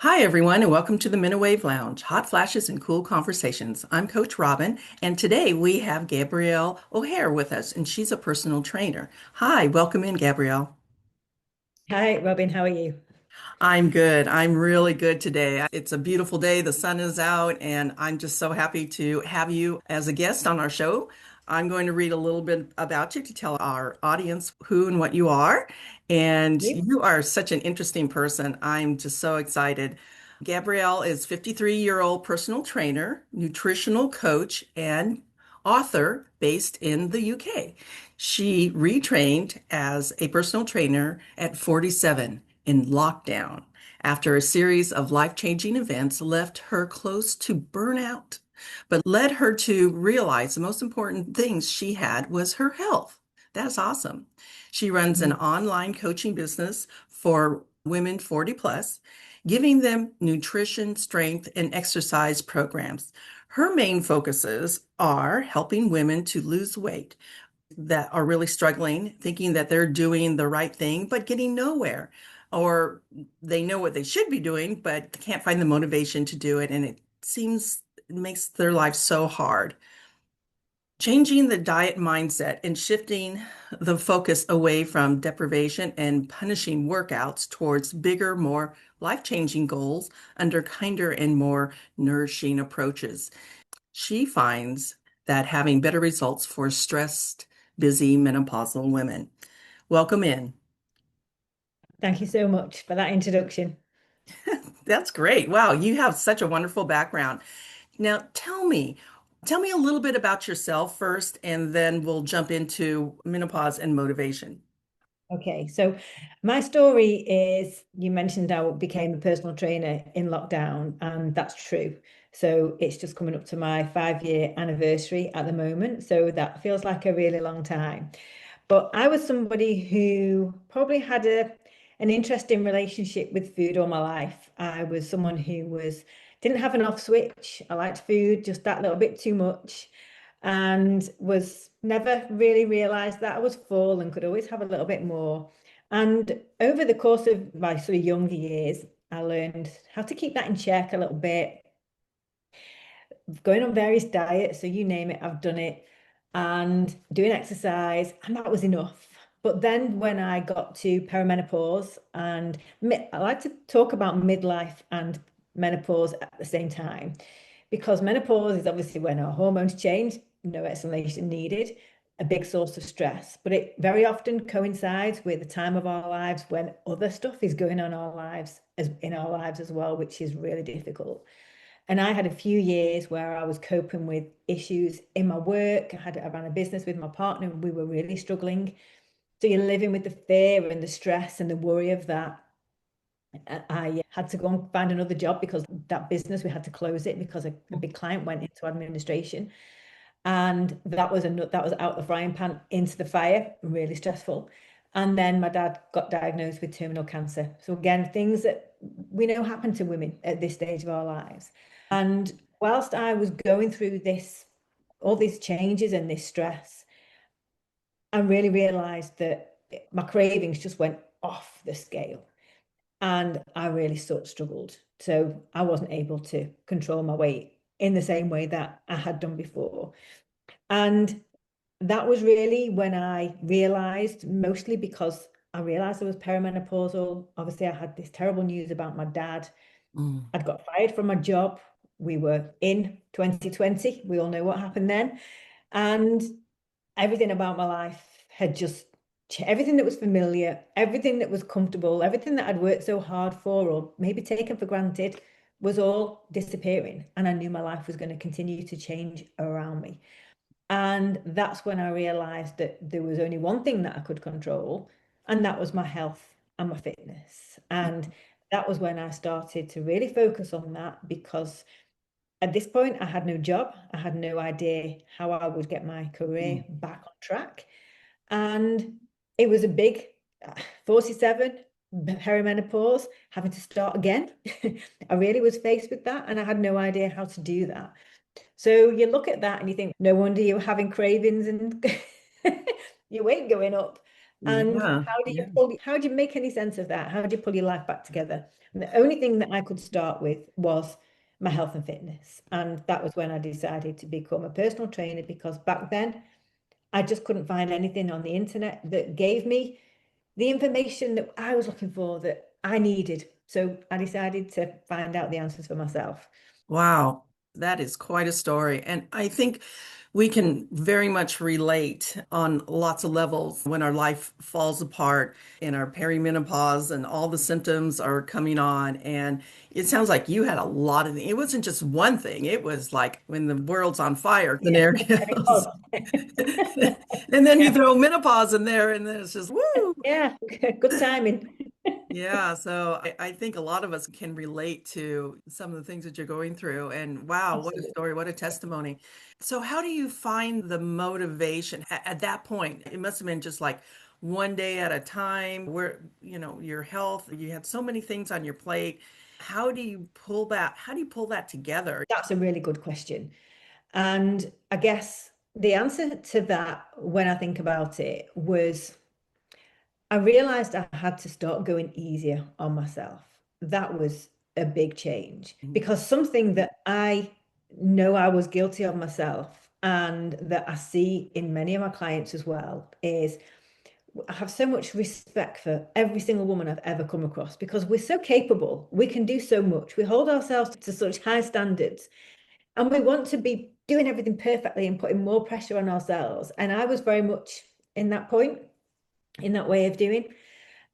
Hi, everyone, and welcome to the Minawave Lounge, hot flashes and cool conversations. I'm Coach Robin, and today we have Gabrielle O'Hare with us, and she's a personal trainer. Hi, welcome in, Gabrielle. Hi, Robin. How are you? I'm good. I'm really good today. It's a beautiful day. The sun is out, and I'm just so happy to have you as a guest on our show. I'm going to read a little bit about you to tell our audience who and what you are. And You? you are such an interesting person. I'm just so excited. Gabrielle is 53-year-old personal trainer, nutritional coach, and author based in the UK. She retrained as a personal trainer at 47 in lockdown after a series of life-changing events left her close to burnout, but led her to realize the most important things she had was her health. That's awesome. She runs an Mm. online coaching business for women 40 plus, giving them nutrition, strength, and exercise programs. Her main focuses are helping women to lose weight that are really struggling, thinking that they're doing the right thing, but getting nowhere. Or they know what they should be doing, but can't find the motivation to do it. And it makes their life so hard. Changing the diet mindset and shifting the focus away from deprivation and punishing workouts towards bigger, more life-changing goals under kinder and more nourishing approaches. She finds that having better results for stressed, busy menopausal women. Welcome in. Thank you so much for that introduction. That's great. Wow, you have such a wonderful background. Now, tell me a little bit about yourself first, and then we'll jump into menopause and motivation. Okay, so my story is you mentioned I became a personal trainer in lockdown, and that's true. So it's just coming up to my 5 year anniversary at the moment. So that feels like a really long time. But I was somebody who probably had an interesting relationship with food all my life. I was someone who didn't have an off switch. I liked food just that little bit too much and was never really realized that I was full and could always have a little bit more. And over the course of my sort of younger years, I learned how to keep that in check a little bit, going on various diets. So you name it, I've done it, and doing exercise, and that was enough. But then when I got to perimenopause, and I like to talk about midlife and menopause at the same time, because menopause is obviously when our hormones change, no explanation needed, a big source of stress. But it very often coincides with the time of our lives when other stuff is going on in our lives as well, which is really difficult. And I had a few years where I was coping with issues in my work. I ran a business with my partner, and we were really struggling. So you're living with the fear and the stress and the worry of that. I had to go and find another job because that business, we had to close it because a big client went into administration. And that was out the frying pan into the fire, really stressful. And then my dad got diagnosed with terminal cancer. So again, things that we know happen to women at this stage of our lives. And whilst I was going through all these changes and this stress, I really realized that my cravings just went off the scale. And I really sort of struggled. So I wasn't able to control my weight in the same way that I had done before. And that was really when I realized, mostly because I realized I was perimenopausal. Obviously, I had this terrible news about my dad. Mm. I'd got fired from my job. We were in 2020. We all know what happened then. And everything about my life had just everything that was familiar, everything that was comfortable, everything that I'd worked so hard for or maybe taken for granted was all disappearing. And I knew my life was going to continue to change around me. And that's when I realized that there was only one thing that I could control, and that was my health and my fitness. And that was when I started to really focus on that because at this point I had no job. I had no idea how I would get my career Mm. back on track. And it was a big 47 perimenopause, having to start again. I really was faced with that, and I had no idea how to do that. So you look at that and you think, no wonder you're having cravings and your weight going up. And Yeah. Yeah. how do you make any sense of that? How do you pull your life back together? And the only thing that I could start with was my health and fitness. And that was when I decided to become a personal trainer because back then I just couldn't find anything on the internet that gave me the information that I was looking for that I needed. So I decided to find out the answers for myself. Wow, that is quite a story. And I think we can very much relate on lots of levels when our life falls apart in our perimenopause and all the symptoms are coming on. And it sounds like you had a lot of, it wasn't just one thing, it was like when the world's on fire Yeah, it scenarios. was. And then you Yeah, throw menopause in there, and then it's just woo. yeah, good timing. Yeah, so I think a lot of us can relate to some of the things that you're going through. And wow, what a Absolutely. story, what a testimony. So, how do you find the motivation at that point? It must have been just like one day at a time where, your health, you had so many things on your plate. How do you pull that? How do you pull that together? That's a really good question. And I guess the answer to that, when I think about it, was I realized I had to start going easier on myself. That was a big change because something that I know I was guilty of myself and that I see in many of my clients as well is I have so much respect for every single woman I've ever come across because we're so capable. We can do so much. We hold ourselves to such high standards and we want to be doing everything perfectly and putting more pressure on ourselves. And I was very much in that point, in that way of doing.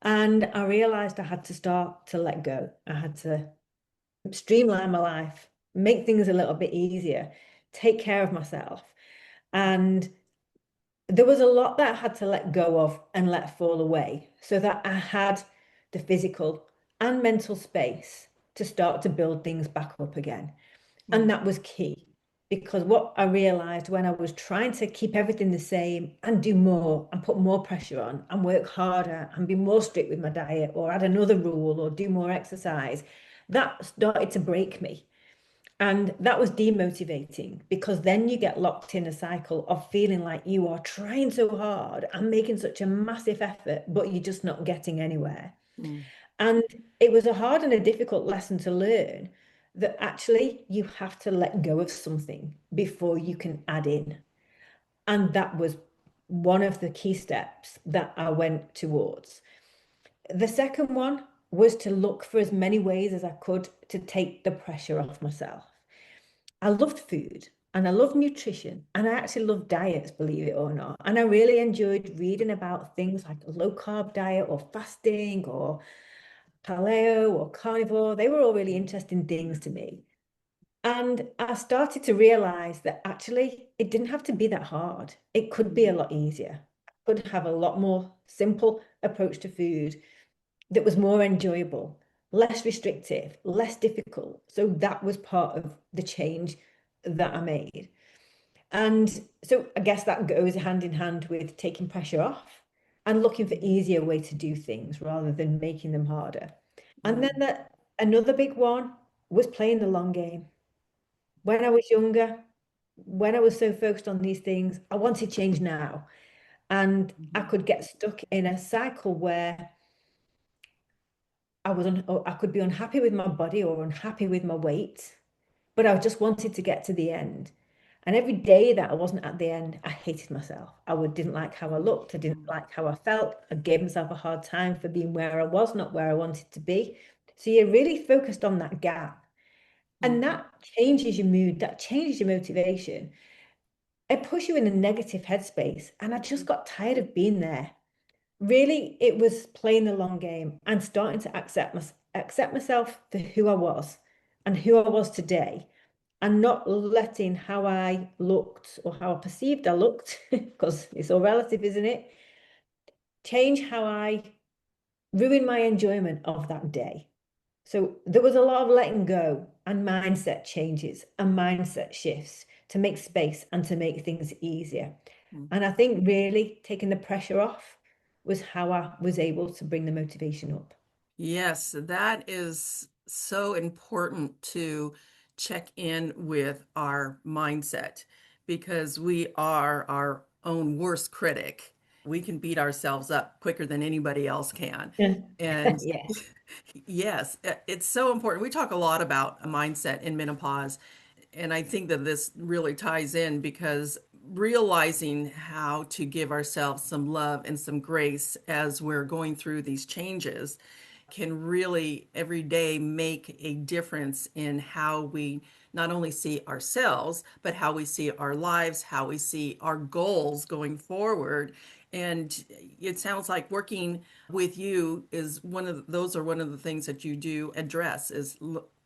And I realized I had to start to let go. I had to streamline my life, make things a little bit easier, take care of myself. And there was a lot that I had to let go of and let fall away so that I had the physical and mental space to start to build things back up again. And Mhm. that was key because what I realized when I was trying to keep everything the same and do more and put more pressure on and work harder and be more strict with my diet or add another rule or do more exercise, that started to break me. And that was demotivating because then you get locked in a cycle of feeling like you are trying so hard and making such a massive effort, but you're just not getting anywhere. Mm. And it was a hard and a difficult lesson to learn that actually you have to let go of something before you can add in. And that was one of the key steps that I went towards. The second one was to look for as many ways as I could to take the pressure off myself. I loved food and I love nutrition and I actually love diets, believe it or not. And I really enjoyed reading about things like a low carb diet or fasting or paleo or carnivore. They were all really interesting things to me. And I started to realize that actually it didn't have to be that hard. It could be a lot easier. I could have a lot more simple approach to food that was more enjoyable, less restrictive, less difficult. So that was part of the change that I made. And so I guess that goes hand in hand with taking pressure off and looking for easier way to do things rather than making them harder. And then Mm. another big one was playing the long game. When I was younger, when I was so focused on these things, I wanted change now. And I Mhm. could get stuck in a cycle where or I could be unhappy with my body or unhappy with my weight, but I just wanted to get to the end. And every day that I wasn't at the end, I hated myself. Didn't like how I looked. I didn't like how I felt. I gave myself a hard time for being where I was, not where I wanted to be. So you're really focused on that gap. And Mhm. that changes your mood, that changes your motivation. It puts you in a negative headspace. And I just got tired of being there. Really, it was playing the long game and starting to accept myself for who I was and who I was today, and not letting how I looked or how I perceived I looked, because it's all relative, isn't it? Change how I ruin my enjoyment of that day. So there was a lot of letting go and mindset changes and mindset shifts to make space and to make things easier. Mhm. And I think really taking the pressure off was how I was able to bring the motivation up. Yes, that is so important to check in with our mindset because we are our own worst critic. We can beat ourselves up quicker than anybody else can. Yeah. And Yeah. yes, it's so important. We talk a lot about a mindset in menopause, and I think that this really ties in because realizing how to give ourselves some love and some grace as we're going through these changes can really every day make a difference in how we not only see ourselves, but how we see our lives, how we see our goals going forward. And it sounds like working with you is those are one of the things that you do address is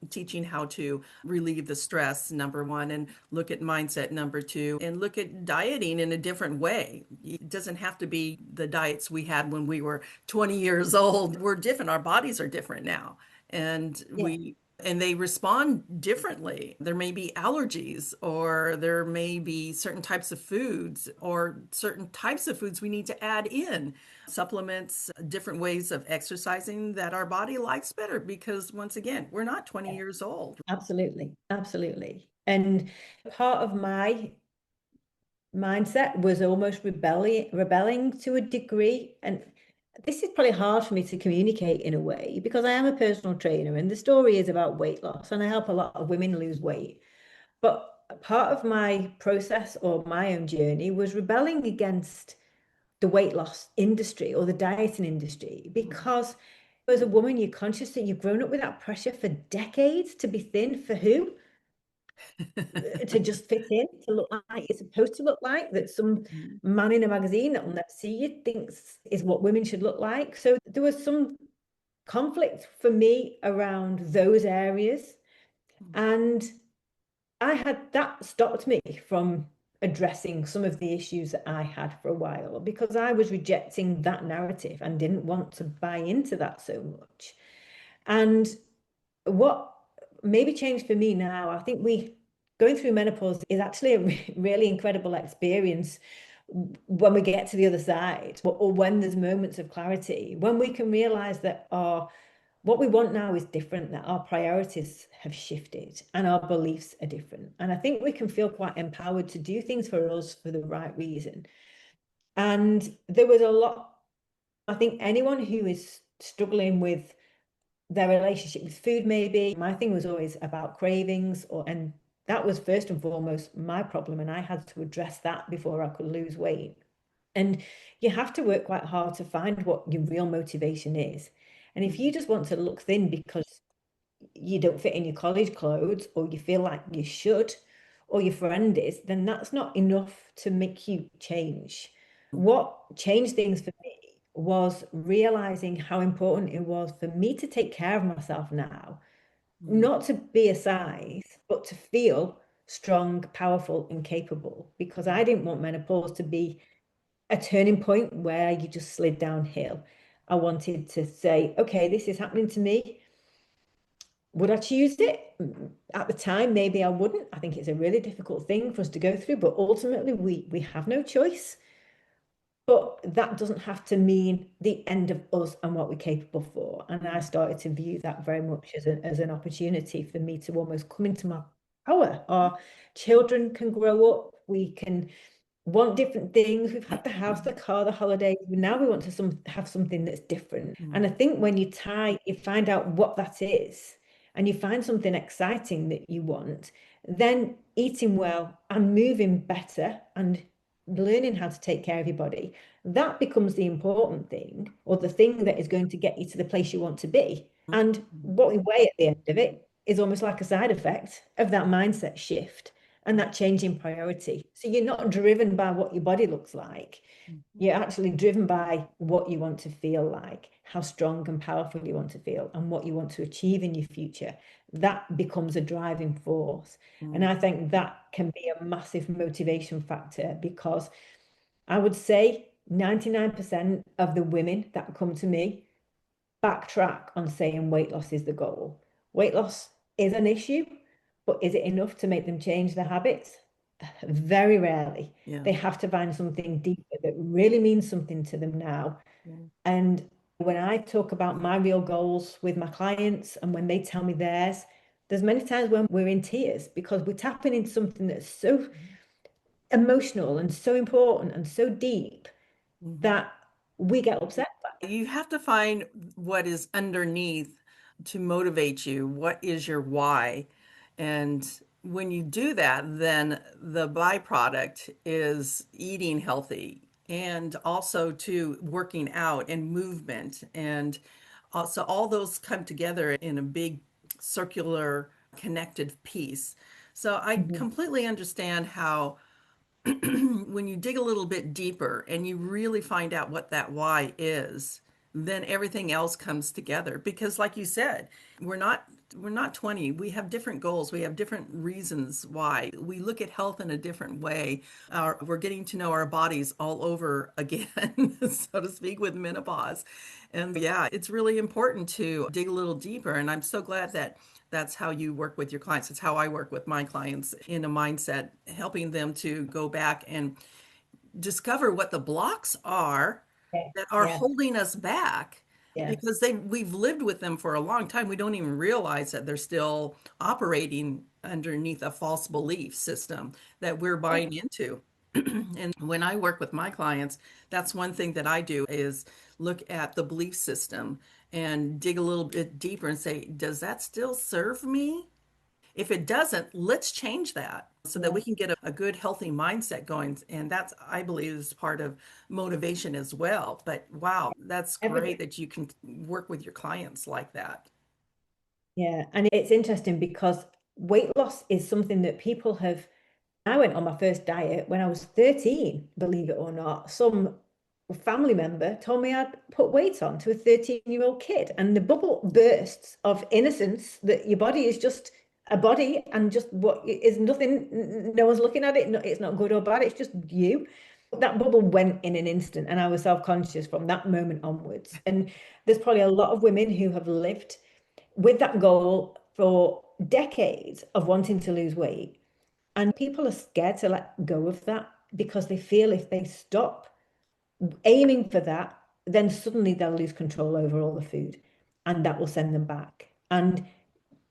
teaching how to relieve the stress, number one, and look at mindset, number two, and look at dieting in a different way. It doesn't have to be the diets we had when we were 20 years old. We're different. Our bodies are different now. And Yeah. they respond differently. There may be allergies, or there may be certain types of foods, or certain types of foods we need to add in, supplements, different ways of exercising that our body likes better because, once again, we're not 20 years old. Absolutely. Absolutely. And part of my mindset was almost rebelling to a degree. And this is probably hard for me to communicate in a way because I am a personal trainer and the story is about weight loss and I help a lot of women lose weight. But part of my process or my own journey was rebelling against the weight loss industry or the dieting industry because as a woman, you're conscious that you've grown up with that pressure for decades to be thin for who? To just fit in, to look like you're supposed to look like, that some man in a magazine that will never see you thinks is what women should look like. So there was some conflict for me around those areas. And I had that stopped me from addressing some of the issues that I had for a while because I was rejecting that narrative and didn't want to buy into that so much. And what maybe changed for me now, I think we going through menopause is actually a really incredible experience when we get to the other side, or when there's moments of clarity, when we can realize that our what we want now is different, that our priorities have shifted and our beliefs are different. And I think we can feel quite empowered to do things for us for the right reason. And there was a lot, I think anyone who is struggling with their relationship with food, maybe. My thing was always about cravings, and that was first and foremost my problem. And I had to address that before I could lose weight. And you have to work quite hard to find what your real motivation is. And if you just want to look thin because you don't fit in your college clothes, or you feel like you should, or your friend is, then that's not enough to make you change. What changed things for me was realizing how important it was for me to take care of myself now, not to be a size, but to feel strong, powerful, and capable, because I didn't want menopause to be a turning point where you just slid downhill. I wanted to say, okay, this is happening to me. Would I choose it? At the time, maybe I wouldn't. I think it's a really difficult thing for us to go through, but ultimately we have no choice. But that doesn't have to mean the end of us and what we're capable for. And I started to view that very much as an opportunity for me to almost come into my power. Our children can grow up, we can want different things. We've had the house, the car, the holidays. Now we want to have something that's different. And I think when you find out what that is, and you find something exciting that you want, then eating well and moving better and learning how to take care of your body, that becomes the important thing, or the thing that is going to get you to the place you want to be. And what we weigh at the end of it is almost like a side effect of that mindset shift and that change in priority. So you're not driven by what your body looks like. You're actually driven by what you want to feel like, how strong and powerful you want to feel, and what you want to achieve in your future. That becomes a driving force. And I think that can be a massive motivation factor because I would say 99% of the women that come to me backtrack on saying weight loss is the goal. Weight loss is an issue, but is it enough to make them change their habits? Very rarely. Yeah. They have to find something deeper that really means something to them now. And when I talk about my real goals with my clients and when they tell me theirs, there's many times when we're in tears because we're tapping into something that's so emotional and so important and so deep. Mhm. that we get upset by. You have to find what is underneath to motivate you. What is your why? And when you do that, then the byproduct is eating healthy and also to working out and movement. And also all those come together in a big circular connected piece. So I Mhm. completely understand how when you dig a little bit deeper and you really find out what that why is, then everything else comes together. Because like you said, we're not we're not 20. We have different goals. We have different reasons why. We look at health in a different way. We're getting to know our bodies all over again, so to speak, with menopause. And yeah, it's really important to dig a little deeper. And I'm so glad that that's how you work with your clients. It's how I work with my clients in a mindset, helping them to go back and discover what the blocks are Yeah, that are yeah, holding us back yeah. because we've lived with them for a long time. We don't even realize that they're still operating underneath a false belief system that we're Yeah. buying into. And when I work with my clients, that's one thing that I do is look at the belief system and dig a little bit deeper and say, does that still serve me? If it doesn't, let's change that so that we Yeah. can get a good, healthy mindset going. And that's, I believe, is part of motivation as well. But wow, that's great Everything. that you can work with your clients like that. Yeah. And it's interesting because weight loss is something that people have. I went on my first diet when I was 13, believe it or not. Some family member told me I'd put weight on to a 13-year-old kid. And the bubble bursts of innocence that your body is just a body and just what is nothing, no one's looking at it. It's not good or bad, it's just you. That bubble went in an instant, and I was self-conscious from that moment onwards. And there's probably a lot of women who have lived with that goal for decades of wanting to lose weight, and people are scared to let go of that because they feel if they stop aiming for that, then suddenly they'll lose control over all the food and that will send them back. And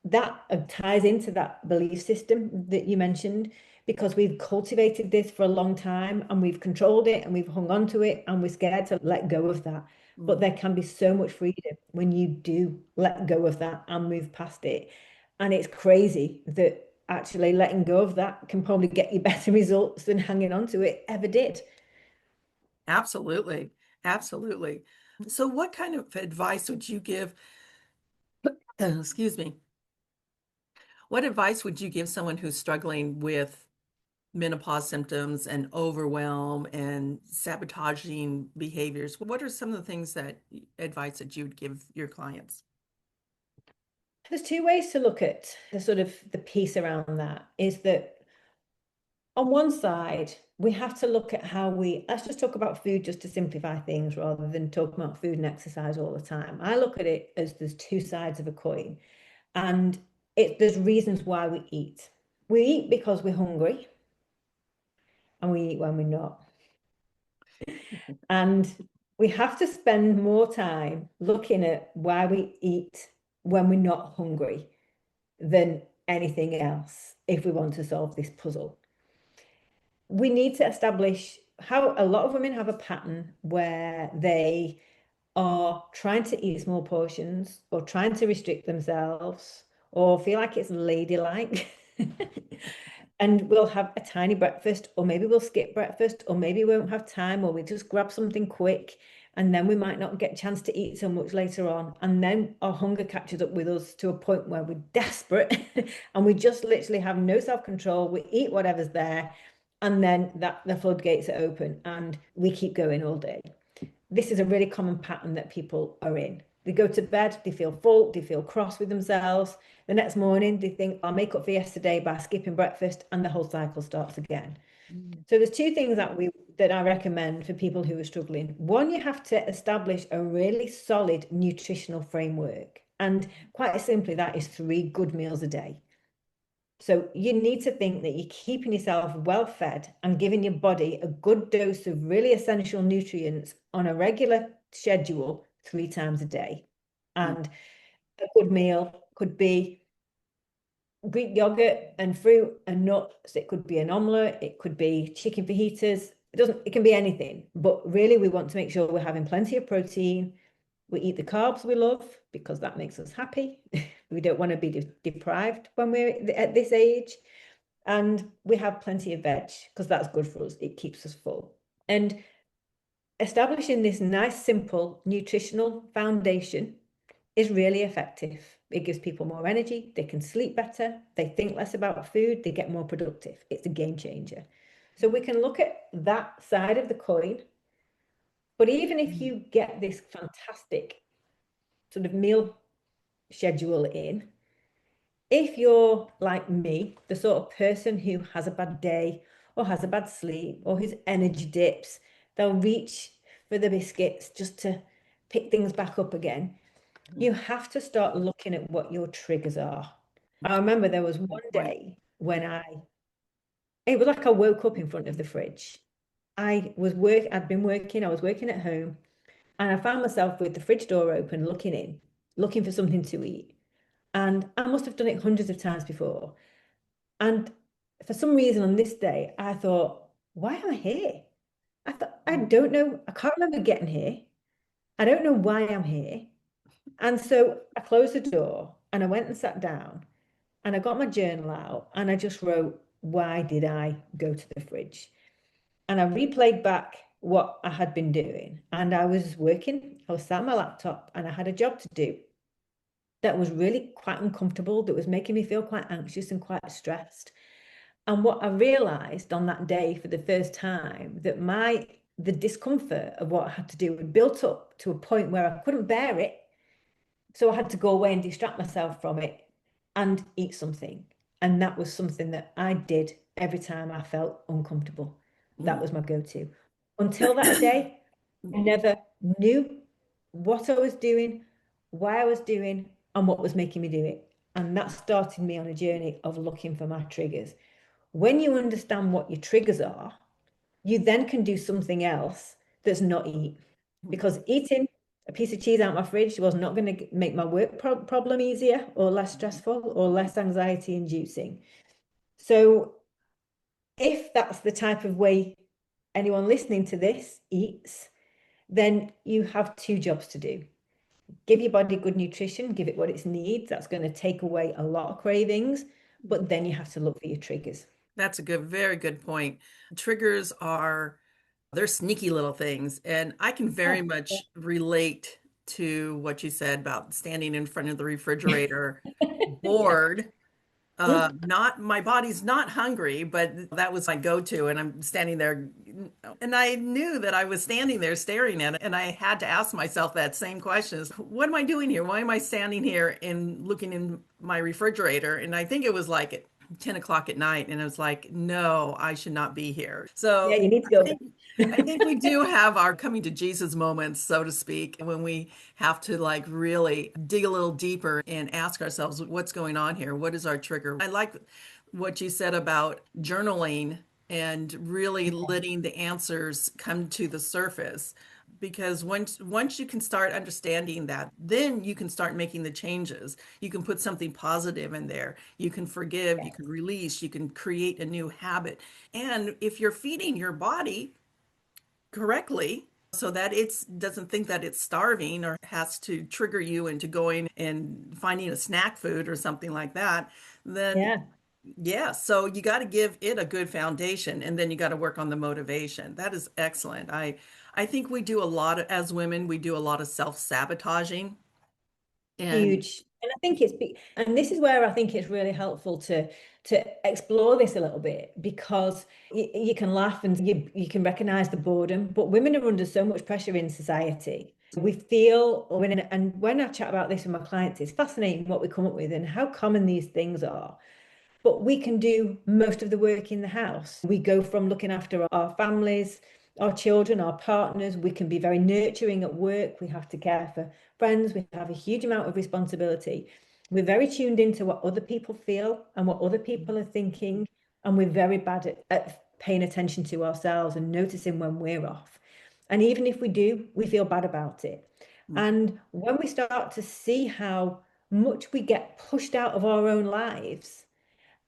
that ties into that belief system that you mentioned, because we've cultivated this for a long time and we've controlled it and we've hung on to it and we're scared to let go of that. But Mm. there can be so much freedom when you do let go of that and move past it. And it's crazy that actually letting go of that can probably get you better results than hanging on to it ever did. Absolutely. Absolutely. So, what kind of advice would you give? Excuse me. What advice would you give someone who's struggling with menopause symptoms and overwhelm and sabotaging behaviors? What are some of the things that advice that you would give your clients? There's two ways to look at the sort of the piece around that is that on one side, we have to look at how let's just talk about food just to simplify things rather than talk about food and exercise all the time. I look at it as there's two sides of a coin, and there's reasons why we eat. We eat because we're hungry, and we eat when we're not. And we have to spend more time looking at why we eat when we're not hungry than anything else if we want to solve this puzzle. We need to establish how a lot of women have a pattern where they are trying to eat small portions or trying to restrict themselves or feel like it's ladylike. And we'll have a tiny breakfast, or maybe we'll skip breakfast, or maybe we won't have time, or we just grab something quick, and then we might not get a chance to eat so much later on. And then our hunger catches up with us to a point where we're desperate and we just literally have no self-control. We eat whatever's there, and then the floodgates are open and we keep going all day. This is a really common pattern that people are in. They go to bed, they feel full, they feel cross with themselves. The next morning, they think, I'll make up for yesterday by skipping breakfast, and the whole cycle starts again. Mm. So there's two things that I recommend for people who are struggling. One, you have to establish a really solid nutritional framework. And quite simply, that is 3 good meals a day. So you need to think that you're keeping yourself well fed and giving your body a good dose of really essential nutrients on a regular schedule 3 times a day. Mm. And a good meal could be Greek yogurt and fruit and nuts. It could be an omelette. It could be chicken fajitas. it can be anything, but really we want to make sure we're having plenty of protein. We eat the carbs we love because that makes us happy. We don't want to be deprived when we're at this age. And we have plenty of veg because that's good for us. It keeps us full. And establishing this nice, simple nutritional foundation is really effective. It gives people more energy, they can sleep better, they think less about food, they get more productive. It's a game changer. So we can look at that side of the coin. But even if you get this fantastic sort of meal schedule in, if you're like me, the sort of person who has a bad day or has a bad sleep or whose energy dips, they'll reach for the biscuits just to pick things back up again. You have to start looking at what your triggers are. I remember there was one Good point. day when it was like I woke up in front of the fridge. I'd been working, I was working at home, and I found myself with the fridge door open, looking in, looking for something to eat. And I must have done it hundreds of times before. And for some reason on this day, I thought, why am I here? I thought, I don't know. I can't remember getting here. I don't know why I'm here. And so I closed the door and I went and sat down and I got my journal out and I just wrote, why did I go to the fridge? And I replayed back what I had been doing. And I was working, I was sat on my laptop and I had a job to do that was really quite uncomfortable, that was making me feel quite anxious and quite stressed. And what I realized on that day for the first time, that the discomfort of what I had to do had built up to a point where I couldn't bear it. So I had to go away and distract myself from it and eat something. And that was something that I did every time I felt uncomfortable. That was my go-to. Until that day, I never knew what I was doing, why I was doing, and what was making me do it. And that started me on a journey of looking for my triggers. When you understand what your triggers are, you then can do something else that's not eat. Because eating a piece of cheese out my fridge was not going to make my work problem easier or less stressful or less anxiety inducing. So if that's the type of way anyone listening to this eats, then you have two jobs to do. Give your body good nutrition, give it what it needs. That's going to take away a lot of cravings, but then you have to look for your triggers. That's a very good point. Triggers are, they're sneaky little things. And I can very much relate to what you said about standing in front of the refrigerator, Yeah. bored. Not my body's not hungry, but that was my go-to. And I'm standing there, and I knew that I was standing there staring at it. And I had to ask myself that same question: is what am I doing here? Why am I standing here and looking in my refrigerator? And I think it was like at 10 o'clock at night, and I was like, no, I should not be here. Yeah, So you need to I go. think I think we do have our coming to Jesus moments, so to speak, when we have to like really dig a little deeper and ask ourselves what's going on here? What is our trigger? I like what you said about journaling and really letting the answers come to the surface. Because once you can start understanding that, then you can start making the changes. You can put something positive in there. You can forgive, you can release, you can create a new habit. And if you're feeding your body correctly so that it doesn't think that it's starving or has to trigger you into going and finding a snack food or something like that, then Yeah, yeah, so you got to give it a good foundation and then you got to work on the motivation. That is excellent. I think we do a lot of, as women, we do a lot of self-sabotaging and huge. And I think and this is where I think it's really helpful to explore this a little bit because you can laugh and you can recognize the boredom, but women are under so much pressure in society. We feel, and when I chat about this with my clients, it's fascinating what we come up with and how common these things are. But we can do most of the work in the house. We go from looking after our families, our children, our partners. We can be very nurturing at work. We have to care for friends. We have a huge amount of responsibility. We're very tuned into what other people feel and what other people are thinking. And we're very bad at paying attention to ourselves and noticing when we're off. And even if we do, we feel bad about it. And when we start to see how much we get pushed out of our own lives,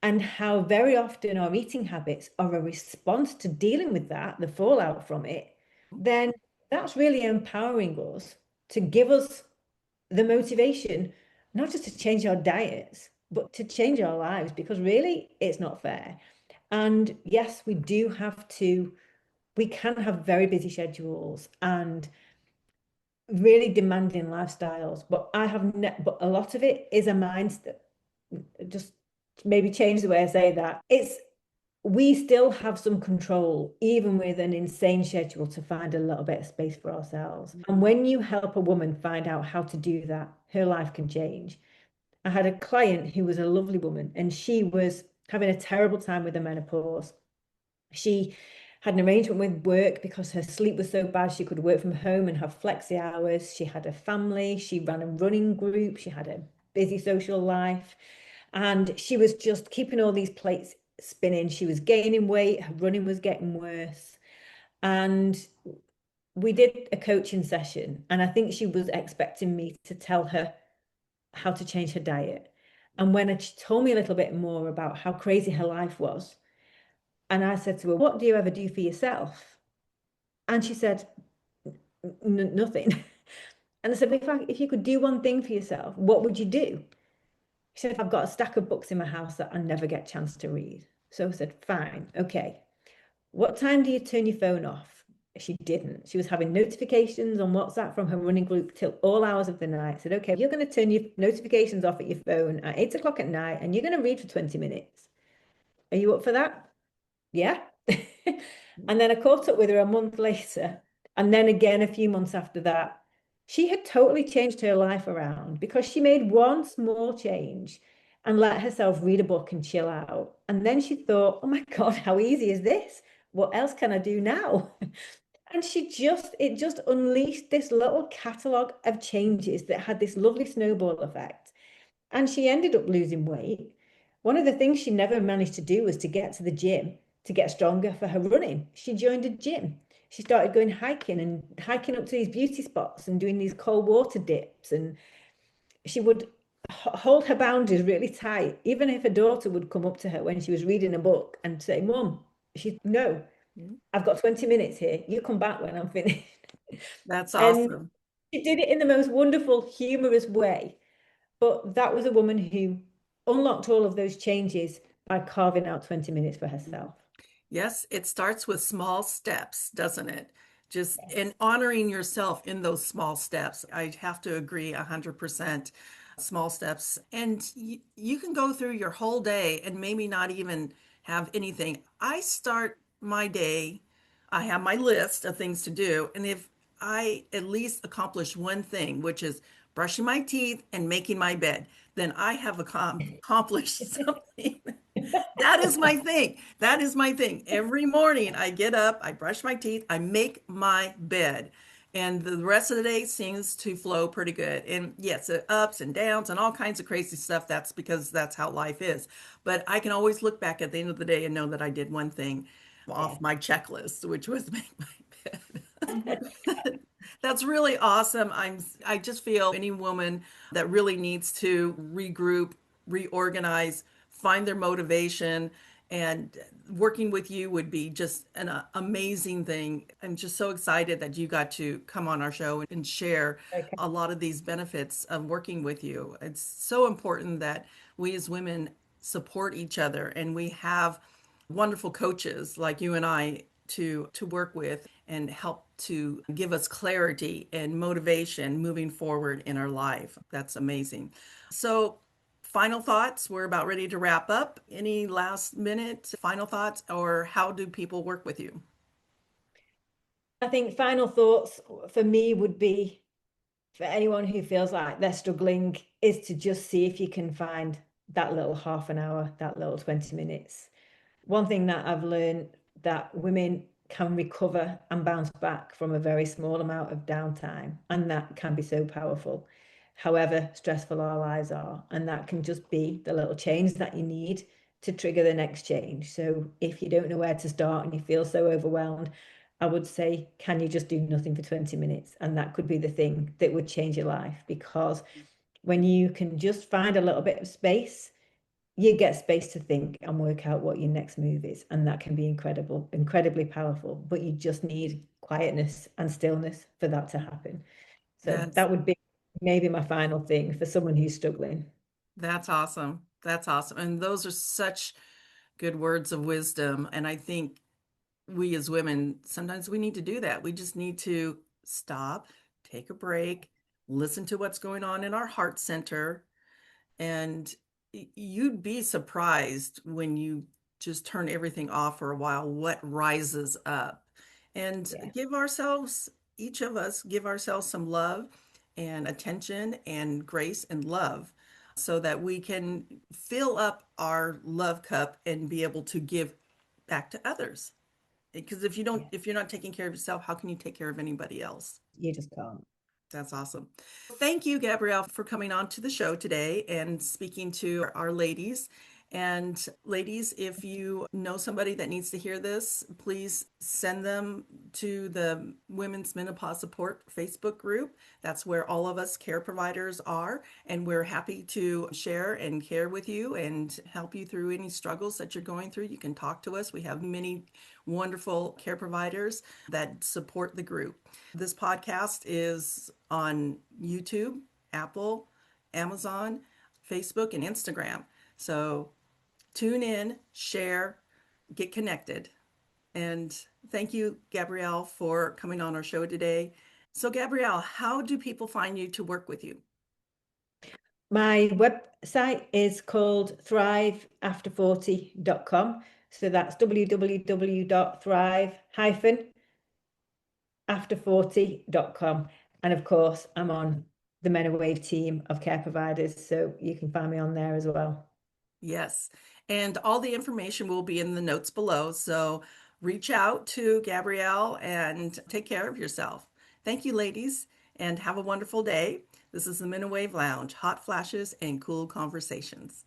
and how very often our eating habits are a response to dealing with that, the fallout from it, then that's really empowering us to give us the motivation, not just to change our diets, but to change our lives, because really it's not fair. And yes, we can have very busy schedules and really demanding lifestyles, but but a lot of it is a mindset. Just maybe change the way I say that. We still have some control, even with an insane schedule, to find a little bit of space for ourselves. And when you help a woman find out how to do that, her life can change. I had a client who was a lovely woman, and she was having a terrible time with the menopause. She had an arrangement with work because her sleep was so bad she could work from home and have flexi hours. She had a family, she ran a running group, she had a busy social life, and she was just keeping all these plates spinning. She was gaining weight, her running was getting worse. And we did a coaching session, and I think she was expecting me to tell her how to change her diet. And when she told me a little bit more about how crazy her life was, and I said to her, "What do you ever do for yourself?" And she said, Nothing." And I said, if you could do one thing for yourself, what would you do? She said, "I've got a stack of books in my house that I never get a chance to read." So I said, "Fine, okay. What time do you turn your phone off?" She didn't. She was having notifications on WhatsApp from her running group till all hours of the night. I said, "Okay, you're going to turn your notifications off at your phone at 8 o'clock at night and you're going to read for 20 minutes. Are you up for that?" Yeah. And then I caught up with her a month later. And then again, a few months after that, she had totally changed her life around because she made one small change and let herself read a book and chill out. And then she thought, "Oh my God, how easy is this? What else can I do now?" And it just unleashed this little catalogue of changes that had this lovely snowball effect. And she ended up losing weight. One of the things she never managed to do was to get to the gym to get stronger for her running. She joined a gym. She started going hiking and hiking up to these beauty spots and doing these cold water dips. And she would hold her boundaries really tight, even if her daughter would come up to her when she was reading a book and say, "Mum," "No, I've got 20 minutes here. You come back when I'm finished." That's And awesome. she did it in the most wonderful, humorous way. But that was a woman who unlocked all of those changes by carving out 20 minutes for herself. Yes, it starts with small steps, doesn't it? Just in Yes. honoring yourself in those small steps. I have to agree 100%. Small steps. And you can go through your whole day and maybe not even have anything. I start my day, I have my list of things to do. And if I at least accomplish one thing, which is brushing my teeth and making my bed, then I have accomplished something. That is my thing. That is my thing. Every morning I get up, I brush my teeth, I make my bed. And the rest of the day seems to flow pretty good. And yes, ups and downs and all kinds of crazy stuff. That's because that's how life is. But I can always look back at the end of the day and know that I did one thing Yeah. off my checklist, which was make my bed. That's really awesome. I just feel any woman that really needs to regroup, reorganize, find their motivation, and working with you would be just an amazing thing. I'm just so excited that you got to come on our show and share Okay. a lot of these benefits of working with you. It's so important that we as women support each other and we have wonderful coaches like you and I to work with and help to give us clarity and motivation moving forward in our life. That's amazing. So, final thoughts. We're about ready to wrap up. Any last minute final thoughts, or how do people work with you? I think final thoughts for me would be, for anyone who feels like they're struggling, is to just see if you can find that little half an hour, that little 20 minutes. One thing that I've learned, that women can recover and bounce back from a very small amount of downtime, and that can be so powerful. However stressful our lives are, and that can just be the little change that you need to trigger the next change. So if you don't know where to start and you feel so overwhelmed, I would say, can you just do nothing for 20 minutes? And that could be the thing that would change your life, because when you can just find a little bit of space, you get space to think and work out what your next move is. And that can be incredible, incredibly powerful, but you just need quietness and stillness for that to happen. So That's that would be maybe my final thing for someone who's struggling. that's awesome. That's awesome. And those are such good words of wisdom. And I think we as women, sometimes we need to do that. We just need to stop, take a break, listen to what's going on in our heart center. And you'd be surprised when you just turn everything off for a while, what rises up. And Yeah, give ourselves, each of us, give ourselves some love and attention and grace and love so that we can fill up our love cup and be able to give back to others. Because yeah, if you're not taking care of yourself, how can you take care of anybody else? you just can't. That's awesome. Thank you, Gabrielle, for coming on to the show today and speaking to our ladies. And ladies, if you know somebody that needs to hear this, please send them to the Women's Menopause Support Facebook group. That's where all of us care providers are. And we're happy to share and care with you and help you through any struggles that you're going through. You can talk to us. We have many wonderful care providers that support the group. This podcast is on YouTube, Apple, Amazon, Facebook, and Instagram. So tune in, share, get connected. And thank you, Gabrielle, for coming on our show today. So, Gabrielle, how do people find you to work with you? My website is called thriveafter40.com. So that's www.thrive-after40.com. And of course, I'm on the Men Wave team of care providers. So you can find me on there as well. Yes. And all the information will be in the notes below. So reach out to Gabrielle and take care of yourself. Thank you, ladies, and have a wonderful day. This is the Minawave Lounge, hot flashes and cool conversations.